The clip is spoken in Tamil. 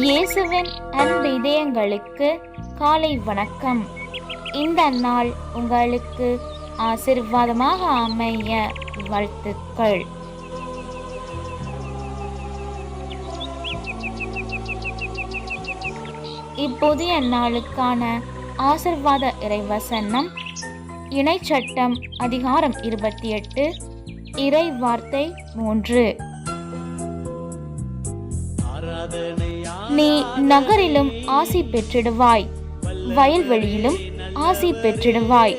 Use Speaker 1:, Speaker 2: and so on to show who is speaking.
Speaker 1: இயேசுவின் அன்பு இதயங்களுக்கு காலை வணக்கம். இந்த நாள் உங்களுக்கு ஆசீர்வாதமாக அமைய வாழ்த்துக்கள். இப்புதிய நாளுக்கான ஆசீர்வாத இறைவசனம் இணைச்சட்டம் அதிகாரம் 28 இறை வார்த்தை 3. நீ நகரிலும் ஆசி பெற்றிடுவாய், வயல்வெளியிலும் ஆசி பெற்றிடுவாய்.